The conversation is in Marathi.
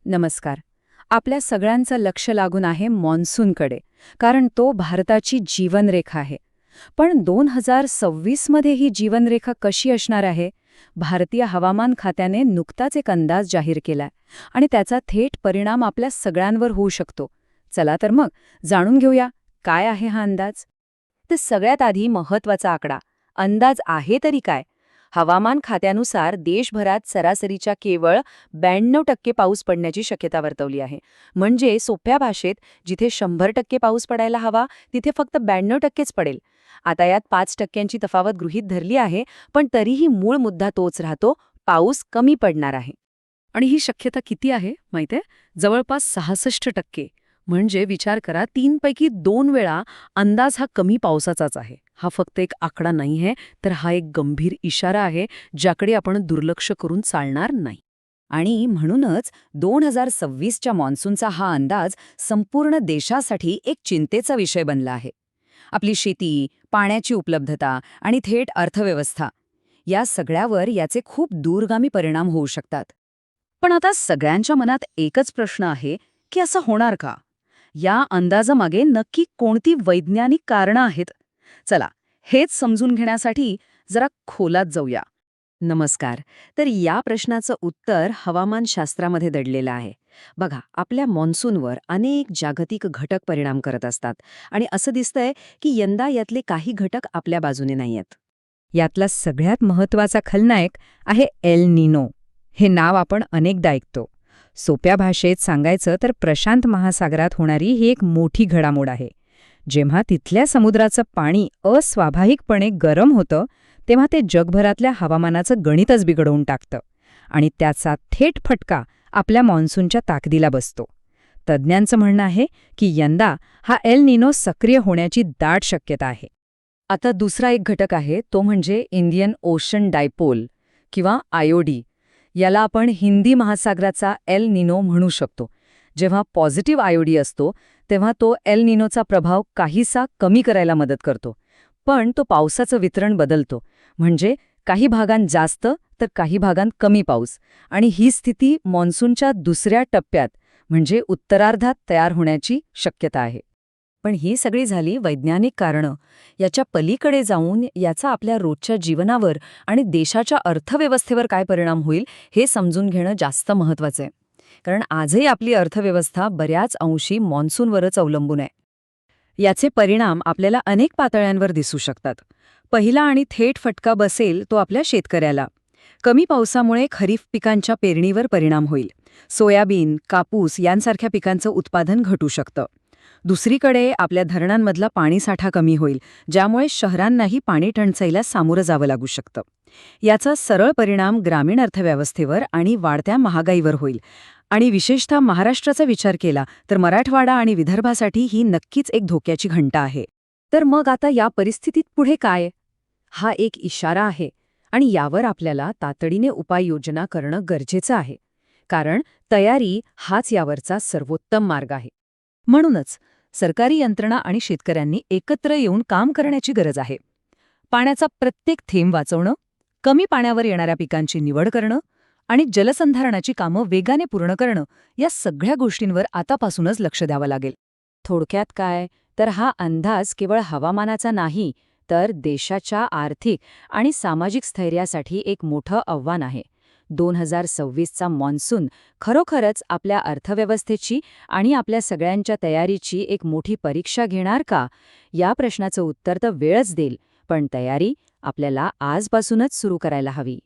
नमस्कार. आपल्या सगळ्यांचं लक्ष लागून आहे मॉन्सूनकडे, कारण तो भारताची जीवनरेखा आहे. पण 2026 मध्ये ही जीवनरेखा कशी असणार आहे? भारतीय हवामान खात्याने नुकताच एक अंदाज जाहीर केलाय आणि त्याचा थेट परिणाम आपल्या सगळ्यांवर होऊ शकतो. चला तर मग जाणून घेऊया, काय आहे हा अंदाज? तर सगळ्यात आधी महत्वाचा आकडा. अंदाज आहे तरी काय? हवामान खात्यानुसार देशभरात सरासरीच्या केवळ 92% पाऊस पडण्याची शक्यता वर्तवली आहे. म्हणजे सोप्या भाषेत जिथे 100% पाऊस पडायला हवा तिथे फक्त 92%च पडेल. आता यात 5%ची तफावत गृहीत धरली आहे, पण तरीही मूळ मुद्दा तोच राहतो, पाऊस कमी पडणार आहे. आणि ही शक्यता किती आहे माहितीये? जवळपास 66%. म्हणजे विचार करा, 3 पैकी 2 वेळा अंदाज हा कमी पावसाचाच आहे. हा फक्त एक आकडा नाहीये, तर हा एक गंभीर इशारा आहे, ज्याकडे आपण दुर्लक्ष करून चालणार नाही. आणि म्हणूनच 2026च्या मॉन्सूनचा हा अंदाज संपूर्ण देशासाठी एक चिंतेचा विषय बनला आहे. आपली शेती, पाण्याची उपलब्धता आणि थेट अर्थव्यवस्था या सगळ्यावर याचे खूप दूरगामी परिणाम होऊ शकतात. पण आता सगळ्यांच्या मनात एकच प्रश्न आहे की असं होणार का? या अंदाजामागे नक्की कोणती वैज्ञानिक कारणं आहेत? चला, हेच समजून घेण्यासाठी जरा खोलात जाऊया. नमस्कार. तर या प्रश्नाचं उत्तर हवामानशास्त्रामध्ये दडलेलं आहे. बघा, आपल्या मॉन्सूनवर अनेक जागतिक घटक परिणाम करत असतात आणि असं दिसतंय की यंदा यातले काही घटक आपल्या बाजूने नाहीयेत. यातला सगळ्यात महत्त्वाचा खलनायक आहे एल निनो. हे नाव आपण अनेकदा ऐकतो. सोप्या भाषेत सांगायचं तर प्रशांत महासागरात होणारी ही एक मोठी घडामोड आहे. जेव्हा तिथल्या समुद्राचं पाणी अस्वाभाविकपणे गरम होतं, तेव्हा ते जगभरातल्या हवामानाचं गणितच बिघडवून टाकतं आणि त्याचा थेट फटका आपल्या मॉन्सूनच्या ताकदीला बसतो. तज्ज्ञांचं म्हणणं आहे की यंदा हा एल निनो सक्रिय होण्याची दाट शक्यता आहे. आता दुसरा एक घटक आहे, तो म्हणजे इंडियन ओशन डायपोल किंवा आयओडी. याला आपण हिंदी महासागराचा एल निनो म्हणू शकतो. जेव्हा पॉझिटिव्ह आयओडी असतो, तेव्हा तो एल निनोचा प्रभाव काहीसा कमी करायला मदत करतो. पण तो पावसाचं वितरण बदलतो. म्हणजे काही भागांत जास्त तर काही भागांत कमी पाऊस. आणि ही स्थिती मॉन्सूनच्या दुसऱ्या टप्प्यात म्हणजे उत्तरार्धात तयार होण्याची शक्यता आहे. पण ही सगळी झाली वैज्ञानिक कारणं. याच्या पलीकडे जाऊन याचा आपल्या रोजच्या जीवनावर आणि देशाच्या अर्थव्यवस्थेवर काय परिणाम होईल हे समजून घेणं जास्त महत्त्वाचं आहे. कारण आजही आपली अर्थव्यवस्था बऱ्याच अंशी मॉन्सूनवरच अवलंबून आहे. याचे परिणाम आपल्याला अनेक पातळ्यांवर दिसू शकतात. पहिला आणि थेट फटका बसेल तो आपल्या शेतकऱ्याला. कमी पावसामुळे खरीप पिकांच्या पेरणीवर परिणाम होईल. सोयाबीन, कापूस यांसारख्या पिकांचं उत्पादन घटू शकतं. दुसरीकडे आपल्या धरणांमधला पाणीसाठा कमी होईल, ज्यामुळे शहरांनाही पाणी टंचाईला सामोरं जावं लागू शकतं. याचा सरळ परिणाम ग्रामीण अर्थव्यवस्थेवर आणि वाढत्या महागाईवर होईल. आणि विशेषतः महाराष्ट्राचा विचार केला तर मराठवाडा आणि विदर्भासाठी ही नक्कीच एक धोक्याची घंटा आहे. तर मग आता या परिस्थितीत पुढे काय? हा एक इशारा आहे आणि यावर आपल्याला तातडीने उपाययोजना करणं गरजेचं आहे. कारण तयारी हाच यावरचा सर्वोत्तम मार्ग आहे. म्हणूनच सरकारी यंत्रणा आणि शेतकऱ्यांनी एकत्र येऊन काम करण्याची गरज आहे. पाण्याचा प्रत्येक थेंब वाचवणं, कमी पाण्यावर येणाऱ्या पिकांची निवड करणं आणि जलसंधारणाची कामं वेगाने पूर्ण करणं या सगळ्या गोष्टींवर आतापासूनच लक्ष द्यावं लागेल. थोडक्यात काय, तर हा अंदाज केवळ हवामानाचा नाही, तर देशाच्या आर्थिक आणि सामाजिक स्थैर्यासाठी एक मोठं आव्हान आहे. 2026चा मॉन्सून खरोखरच आपल्या अर्थव्यवस्थेची आणि आपल्या सगळ्यांच्या तयारीची एक मोठी परीक्षा घेणार का? या प्रश्नाचं उत्तर तर वेळच देईल, पण तयारी आपल्याला आजपासूनच सुरू करायला हवी.